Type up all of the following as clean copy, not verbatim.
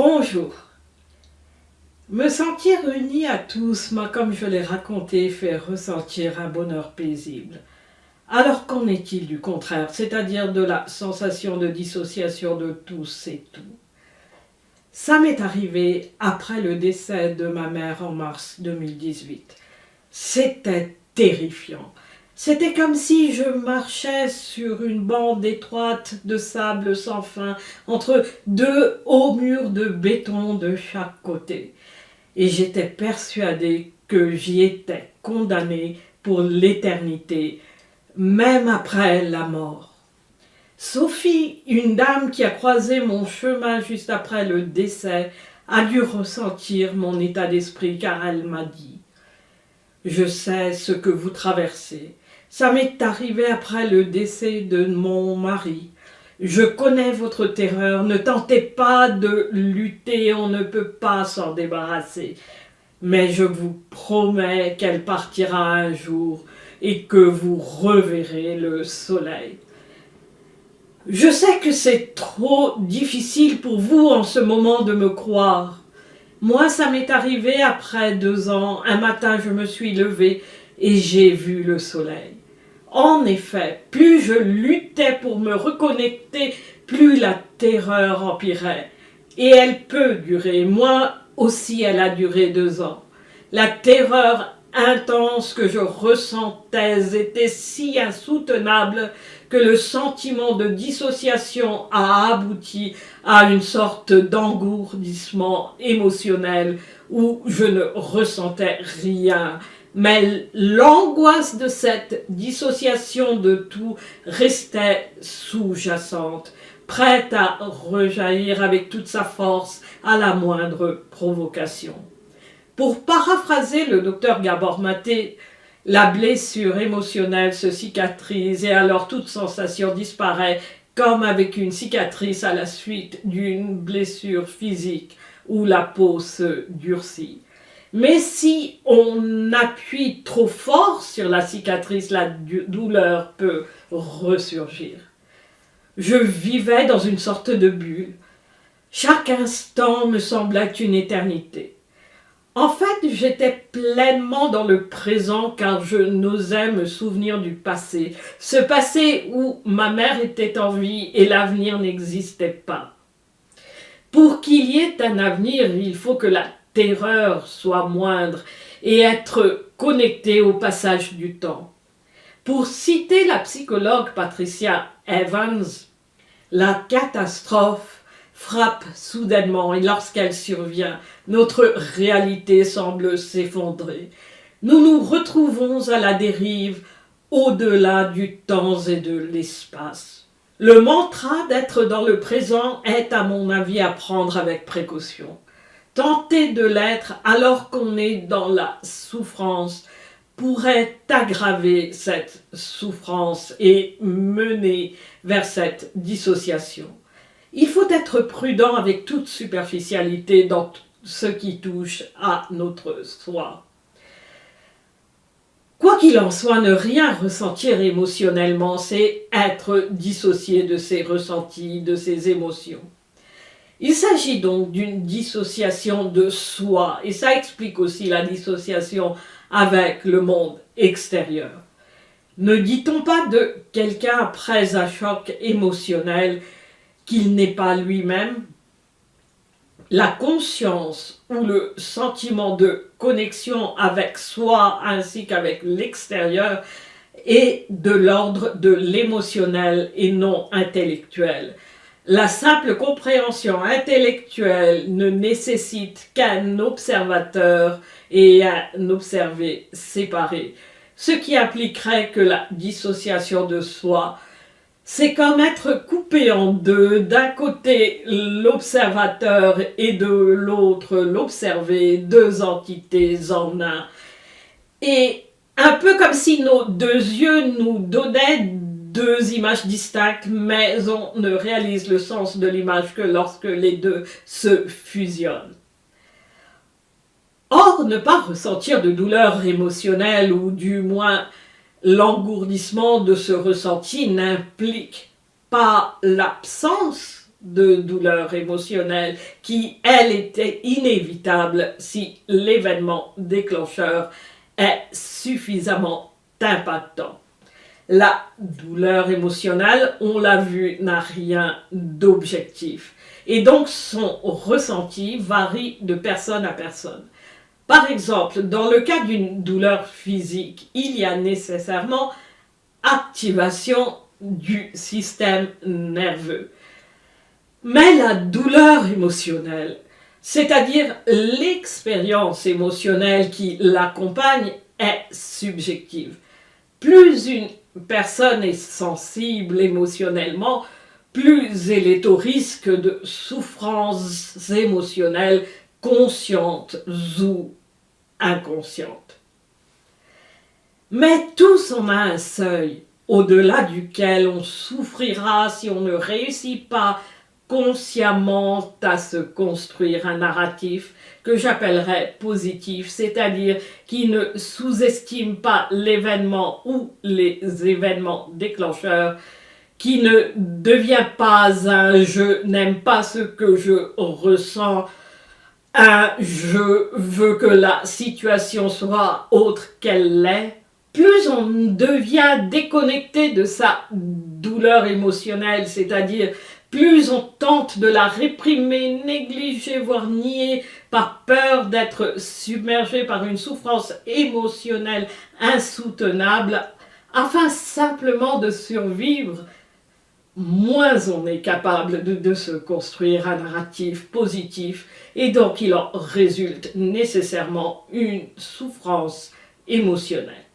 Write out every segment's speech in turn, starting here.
Bonjour. Me sentir uni à tous m'a, comme je l'ai raconté, fait ressentir un bonheur paisible. Alors qu'en est-il du contraire, c'est-à-dire de la sensation de dissociation de tous et tout? Ça m'est arrivé après le décès de ma mère en mars 2018. C'était terrifiant. C'était comme si je marchais sur une bande étroite de sable sans fin, entre deux hauts murs de béton de chaque côté. Et j'étais persuadée que j'y étais condamnée pour l'éternité, même après la mort. Sophie, une dame qui a croisé mon chemin juste après le décès, a dû ressentir mon état d'esprit car elle m'a dit « Je sais ce que vous traversez. Ça m'est arrivé après le décès de mon mari. Je connais votre terreur. Ne tentez pas de lutter, on ne peut pas s'en débarrasser. Mais je vous promets qu'elle partira un jour et que vous reverrez le soleil. Je sais que c'est trop difficile pour vous en ce moment de me croire. Moi, ça m'est arrivé après 2 ans. Un matin, je me suis levée et j'ai vu le soleil. En effet, plus je luttais pour me reconnecter, plus la terreur empirait. Et elle peut durer. Moi aussi, elle a duré 2 ans. La terreur intense que je ressentais était si insoutenable que le sentiment de dissociation a abouti à une sorte d'engourdissement émotionnel où je ne ressentais rien. Mais l'angoisse de cette dissociation de tout restait sous-jacente, prête à rejaillir avec toute sa force à la moindre provocation. Pour paraphraser le docteur Gabor Maté, la blessure émotionnelle se cicatrise et alors toute sensation disparaît comme avec une cicatrice à la suite d'une blessure physique où la peau se durcit. Mais si on appuie trop fort sur la cicatrice, la douleur peut ressurgir. Je vivais dans une sorte de bulle. Chaque instant me semblait une éternité. En fait, j'étais pleinement dans le présent car je n'osais me souvenir du passé. Ce passé où ma mère était en vie et l'avenir n'existait pas. Pour qu'il y ait un avenir, il faut que la terreur soit moindre et être connecté au passage du temps. Pour citer la psychologue Patricia Evans, la catastrophe frappe soudainement et lorsqu'elle survient, notre réalité semble s'effondrer. Nous nous retrouvons à la dérive au-delà du temps et de l'espace. Le mantra d'être dans le présent est à mon avis à prendre avec précaution. Tenter de l'être alors qu'on est dans la souffrance pourrait aggraver cette souffrance et mener vers cette dissociation. Il faut être prudent avec toute superficialité dans ce qui touche à notre soi. Quoi qu'il en soit, ne rien ressentir émotionnellement, c'est être dissocié de ses ressentis, de ses émotions. Il s'agit donc d'une dissociation de soi, et ça explique aussi la dissociation avec le monde extérieur. Ne dit-on pas de quelqu'un après un choc émotionnel qu'il n'est pas lui-même? La conscience ou le sentiment de connexion avec soi ainsi qu'avec l'extérieur est de l'ordre de l'émotionnel et non intellectuel. La simple compréhension intellectuelle ne nécessite qu'un observateur et un observé séparé, ce qui impliquerait que la dissociation de soi, c'est comme être coupé en deux, d'un côté l'observateur et de l'autre l'observé, 2 entités en un. Et un peu comme si nos 2 yeux nous donnaient 2 images distinctes, mais on ne réalise le sens de l'image que lorsque les 2 se fusionnent. Or, ne pas ressentir de douleur émotionnelle ou du moins l'engourdissement de ce ressenti n'implique pas l'absence de douleur émotionnelle qui, elle, était inévitable si l'événement déclencheur est suffisamment impactant. La douleur émotionnelle, on l'a vu, n'a rien d'objectif. Et donc son ressenti varie de personne à personne. Par exemple, dans le cas d'une douleur physique, il y a nécessairement activation du système nerveux. Mais la douleur émotionnelle, c'est-à-dire l'expérience émotionnelle qui l'accompagne, est subjective. Plus une personne est sensible émotionnellement, plus elle est au risque de souffrances émotionnelles conscientes ou inconscientes. Mais tous on a un seuil au-delà duquel on souffrira si on ne réussit pas consciemment à se construire un narratif que j'appellerais positif, c'est-à-dire qui ne sous-estime pas l'événement ou les événements déclencheurs, qui ne devient pas un je n'aime pas ce que je ressens, un je veux que la situation soit autre qu'elle l'est. Plus on devient déconnecté de sa douleur émotionnelle, c'est-à-dire plus on tente de la réprimer, négliger, voire nier par peur d'être submergé par une souffrance émotionnelle insoutenable, afin simplement de survivre, moins on est capable de se construire un narratif positif et donc il en résulte nécessairement une souffrance émotionnelle.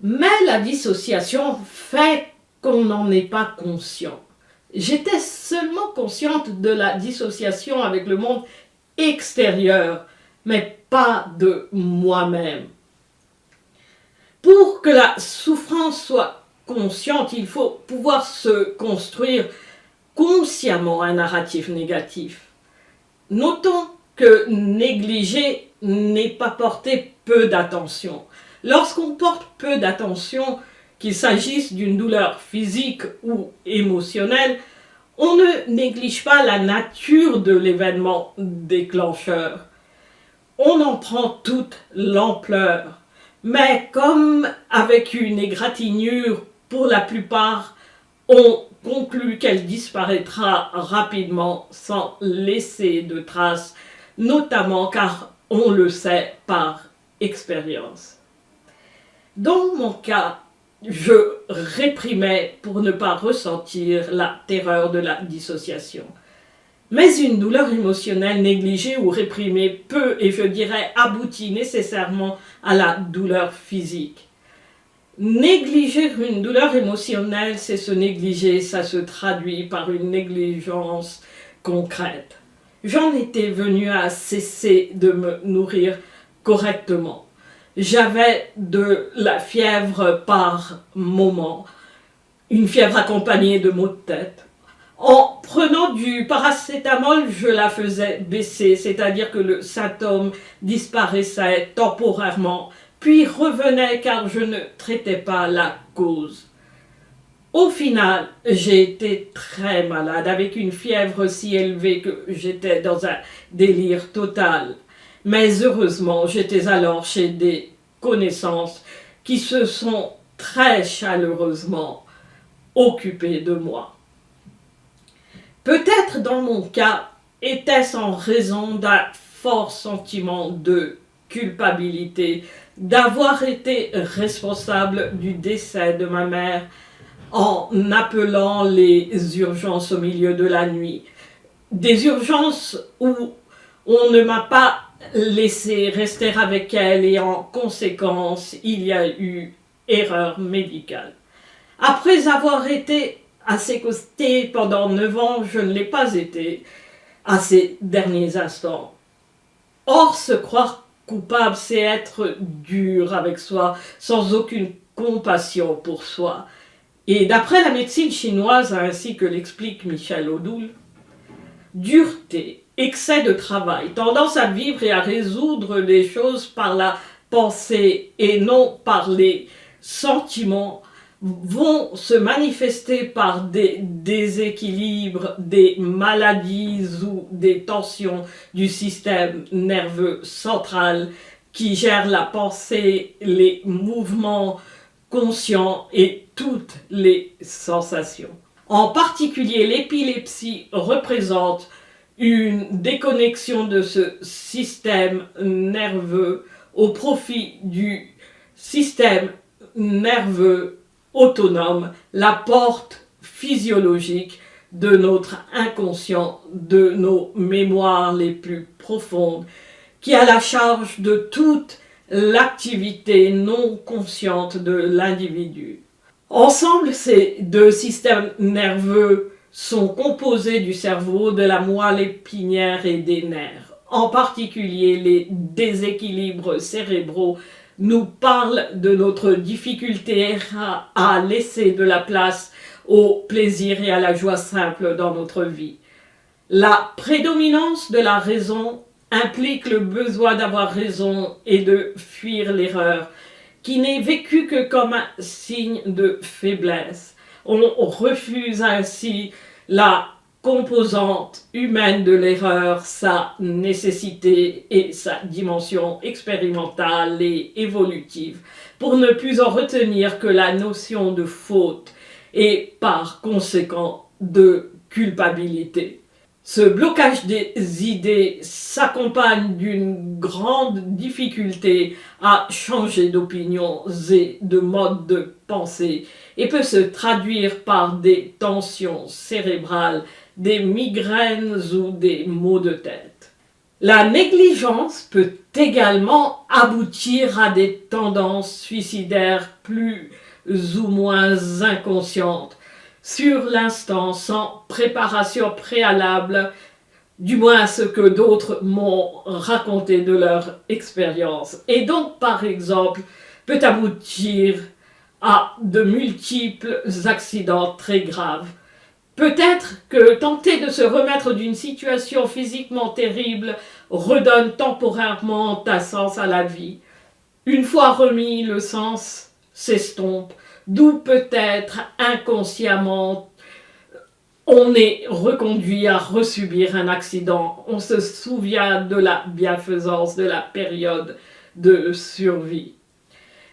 Mais la dissociation fait qu'on n'en est pas conscient. J'étais seulement consciente de la dissociation avec le monde extérieur, mais pas de moi-même. Pour que la souffrance soit consciente, il faut pouvoir se construire consciemment un narratif négatif. Notons que négliger n'est pas porter peu d'attention. Lorsqu'on porte peu d'attention, qu'il s'agisse d'une douleur physique ou émotionnelle, on ne néglige pas la nature de l'événement déclencheur. On en prend toute l'ampleur. Mais comme avec une égratignure, pour la plupart, on conclut qu'elle disparaîtra rapidement sans laisser de traces, notamment car on le sait par expérience. Dans mon cas, je réprimais pour ne pas ressentir la terreur de la dissociation. Mais une douleur émotionnelle négligée ou réprimée peut, et je dirais, aboutit nécessairement à la douleur physique. Négliger une douleur émotionnelle, c'est se négliger, ça se traduit par une négligence concrète. J'en étais venue à cesser de me nourrir correctement. J'avais de la fièvre par moment, une fièvre accompagnée de maux de tête. En prenant du paracétamol, je la faisais baisser, c'est-à-dire que le symptôme disparaissait temporairement, puis revenait car je ne traitais pas la cause. Au final, j'ai été très malade, avec une fièvre si élevée que j'étais dans un délire total. Mais heureusement, j'étais alors chez des connaissances qui se sont très chaleureusement occupées de moi. Peut-être dans mon cas, était-ce en raison d'un fort sentiment de culpabilité, d'avoir été responsable du décès de ma mère en appelant les urgences au milieu de la nuit. Des urgences où on ne m'a pas laissé rester avec elle et en conséquence, il y a eu erreur médicale. Après avoir été à ses côtés pendant 9 ans, je ne l'ai pas été à ces derniers instants. Or, se croire coupable, c'est être dur avec soi, sans aucune compassion pour soi. Et d'après la médecine chinoise, ainsi que l'explique Michel Odoul, dureté, excès de travail, tendance à vivre et à résoudre les choses par la pensée et non par les sentiments, vont se manifester par des déséquilibres, des maladies ou des tensions du système nerveux central qui gère la pensée, les mouvements conscients et toutes les sensations. En particulier, l'épilepsie représente une déconnexion de ce système nerveux au profit du système nerveux autonome, la porte physiologique de notre inconscient, de nos mémoires les plus profondes, qui a la charge de toute l'activité non consciente de l'individu. Ensemble, ces deux systèmes nerveux sont composés du cerveau, de la moelle épinière et des nerfs. En particulier, les déséquilibres cérébraux nous parlent de notre difficulté à laisser de la place au plaisir et à la joie simple dans notre vie. La prédominance de la raison implique le besoin d'avoir raison et de fuir l'erreur, qui n'est vécue que comme un signe de faiblesse. On refuse ainsi la composante humaine de l'erreur, sa nécessité et sa dimension expérimentale et évolutive, pour ne plus en retenir que la notion de faute et par conséquent de culpabilité. Ce blocage des idées s'accompagne d'une grande difficulté à changer d'opinions et de mode de pensée et peut se traduire par des tensions cérébrales, des migraines ou des maux de tête. La négligence peut également aboutir à des tendances suicidaires plus ou moins inconscientes, sur l'instant, sans préparation préalable, du moins ce que d'autres m'ont raconté de leur expérience. Et donc, par exemple, peut aboutir à de multiples accidents très graves. Peut-être que tenter de se remettre d'une situation physiquement terrible redonne temporairement un sens à la vie. Une fois remis, le sens s'estompe, d'où peut-être inconsciemment on est reconduit à resubir un accident. On se souvient de la bienfaisance de la période de survie.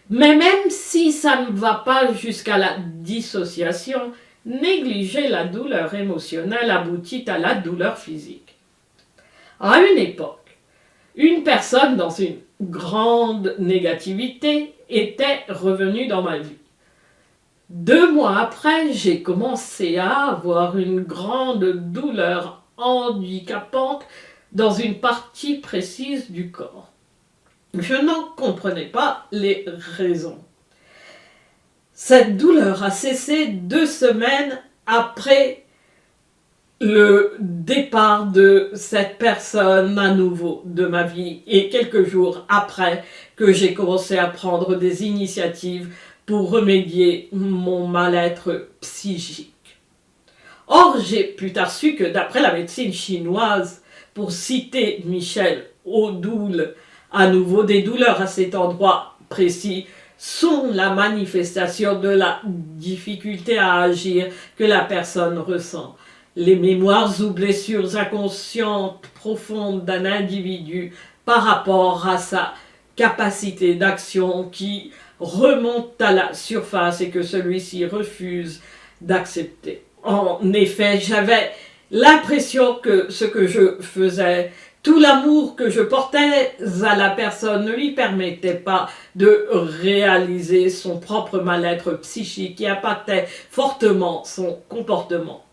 Mais même si ça ne va pas jusqu'à la dissociation, négliger la douleur émotionnelle aboutit à la douleur physique. À une époque, une personne dans une grande négativité était revenue dans ma vie. 2 mois après, j'ai commencé à avoir une grande douleur handicapante dans une partie précise du corps. Je n'en comprenais pas les raisons. Cette douleur a cessé 2 semaines après le départ de cette personne à nouveau de ma vie et quelques jours après que j'ai commencé à prendre des initiatives pour remédier mon mal-être psychique. Or, j'ai plus tard su que d'après la médecine chinoise, pour citer Michel Odoul, à nouveau, des douleurs à cet endroit précis sont la manifestation de la difficulté à agir que la personne ressent. Les mémoires ou blessures inconscientes profondes d'un individu par rapport à sa capacité d'action qui remonte à la surface et que celui-ci refuse d'accepter. En effet, j'avais l'impression que ce que je faisais, tout l'amour que je portais à la personne ne lui permettait pas de réaliser son propre mal-être psychique qui impactait fortement son comportement.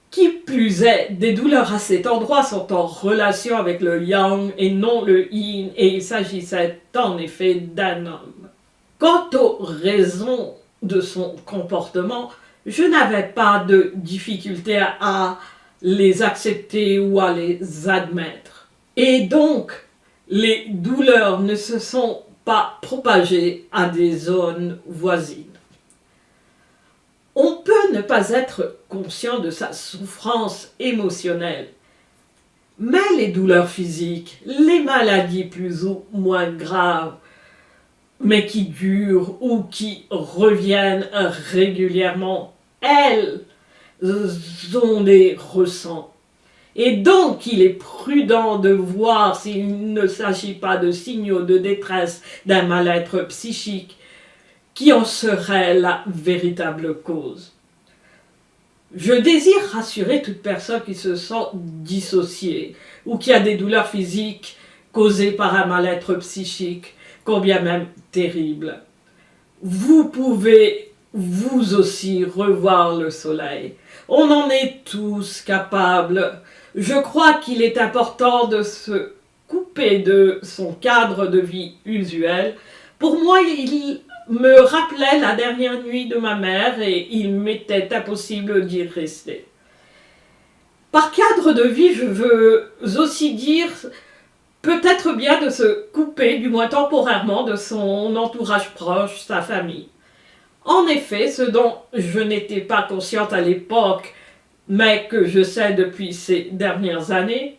Qui plus est, des douleurs à cet endroit sont en relation avec le yang et non le yin, et il s'agissait en effet d'un homme. Quant aux raisons de son comportement, je n'avais pas de difficulté à les accepter ou à les admettre. Et donc, les douleurs ne se sont pas propagées à des zones voisines. On peut ne pas être conscient de sa souffrance émotionnelle, mais les douleurs physiques, les maladies plus ou moins graves, mais qui durent ou qui reviennent régulièrement, elles, on les ressent. Et donc, il est prudent de voir s'il ne s'agit pas de signaux de détresse d'un mal-être psychique qui en serait la véritable cause. Je désire rassurer toute personne qui se sent dissociée ou qui a des douleurs physiques causées par un mal-être psychique, combien même terrible. Vous pouvez vous aussi revoir le soleil. On en est tous capables. Je crois qu'il est important de se couper de son cadre de vie usuel. Pour moi, il me rappelait la dernière nuit de ma mère et il m'était impossible d'y rester. Par cadre de vie, je veux aussi dire peut-être bien de se couper, du moins temporairement, de son entourage proche, sa famille. En effet, ce dont je n'étais pas consciente à l'époque, mais que je sais depuis ces dernières années,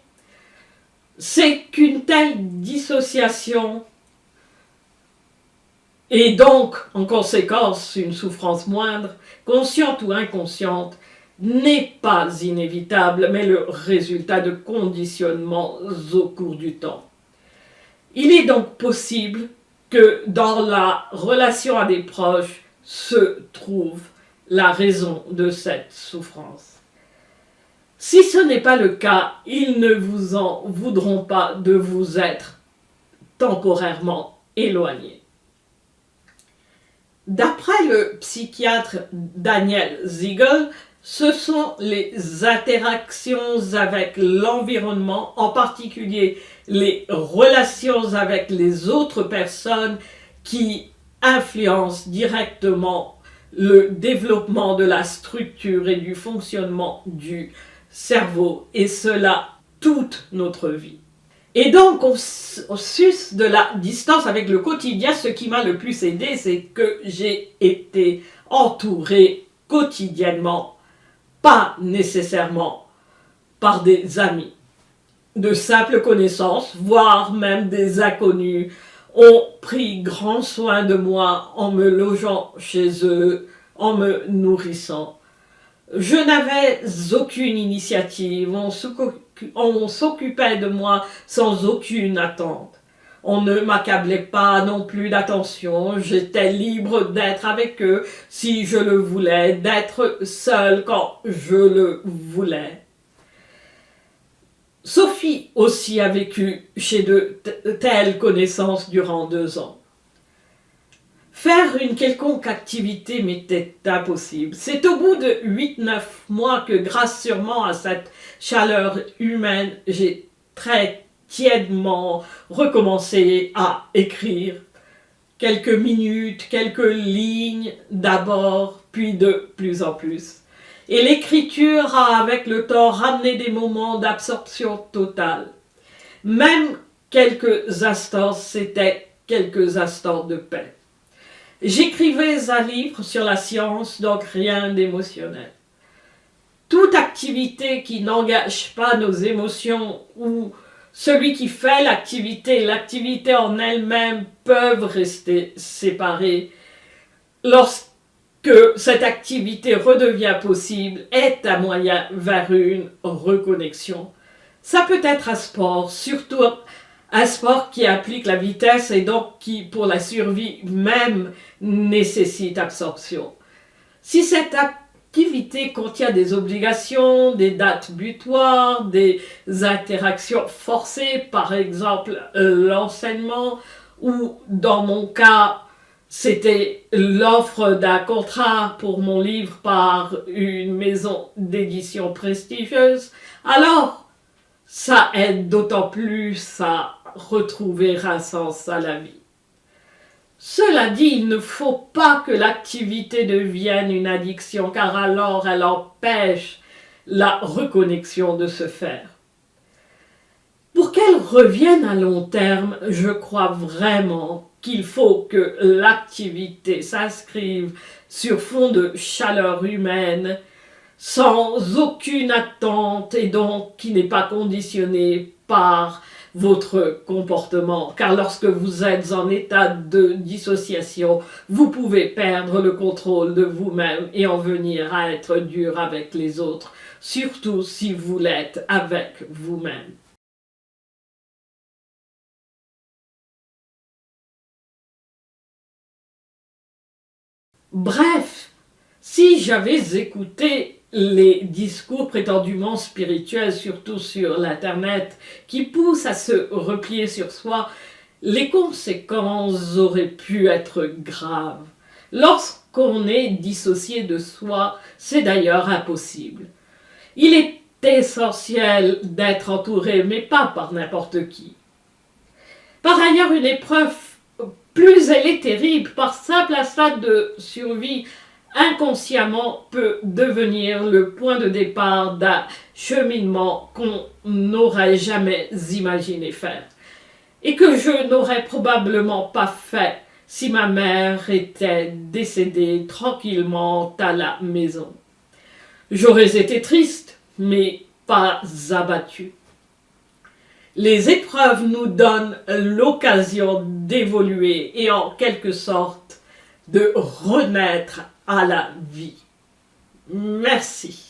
c'est qu'une telle dissociation et donc, en conséquence, une souffrance moindre, consciente ou inconsciente, n'est pas inévitable, mais le résultat de conditionnements au cours du temps. Il est donc possible que dans la relation à des proches se trouve la raison de cette souffrance. Si ce n'est pas le cas, ils ne vous en voudront pas de vous être temporairement éloignés. D'après le psychiatre Daniel Siegel, ce sont les interactions avec l'environnement, en particulier les relations avec les autres personnes, qui influencent directement le développement de la structure et du fonctionnement du cerveau, et cela toute notre vie. Et donc, au sus de la distance avec le quotidien, ce qui m'a le plus aidé, c'est que j'ai été entourée quotidiennement, pas nécessairement par des amis, de simples connaissances, voire même des inconnus, ont pris grand soin de moi en me logeant chez eux, en me nourrissant. Je n'avais aucune initiative, on s'occupait de moi sans aucune attente. On ne m'accablait pas non plus d'attention, j'étais libre d'être avec eux si je le voulais, d'être seule quand je le voulais. Sophie aussi a vécu chez de telles connaissances durant 2 ans. Faire une quelconque activité m'était impossible. C'est au bout de 8-9 mois que, grâce sûrement à cette chaleur humaine, j'ai très tièdement recommencé à écrire. Quelques minutes, quelques lignes d'abord, puis de plus en plus. Et l'écriture a, avec le temps, ramené des moments d'absorption totale. Même quelques instants, c'était quelques instants de paix. J'écrivais un livre sur la science, donc rien d'émotionnel. Toute activité qui n'engage pas nos émotions ou celui qui fait l'activité et l'activité en elle-même peuvent rester séparés. Lorsque cette activité redevient possible, est un moyen vers une reconnexion. Ça peut être un sport, surtout un sport qui implique la vitesse et donc qui, pour la survie même, nécessite absorption. Si cette activité contient des obligations, des dates butoirs, des interactions forcées, par exemple l'enseignement, ou dans mon cas, c'était l'offre d'un contrat pour mon livre par une maison d'édition prestigieuse, alors ça aide d'autant plus à retrouver un sens à la vie. Cela dit, il ne faut pas que l'activité devienne une addiction, car alors elle empêche la reconnexion de se faire. Pour qu'elle revienne à long terme, je crois vraiment qu'il faut que l'activité s'inscrive sur fond de chaleur humaine, sans aucune attente et donc qui n'est pas conditionnée par votre comportement, car lorsque vous êtes en état de dissociation, vous pouvez perdre le contrôle de vous-même et en venir à être dur avec les autres, surtout si vous l'êtes avec vous-même. Bref, si j'avais écouté les discours prétendument spirituels, surtout sur l'Internet, qui poussent à se replier sur soi, les conséquences auraient pu être graves. Lorsqu'on est dissocié de soi, c'est d'ailleurs impossible. Il est essentiel d'être entouré, mais pas par n'importe qui. Par ailleurs, une épreuve, plus elle est terrible, par simple instinct de survie, inconsciemment peut devenir le point de départ d'un cheminement qu'on n'aurait jamais imaginé faire. Et que je n'aurais probablement pas fait si ma mère était décédée tranquillement à la maison. J'aurais été triste, mais pas abattue. Les épreuves nous donnent l'occasion d'évoluer et en quelque sorte de renaître à la vie. Merci.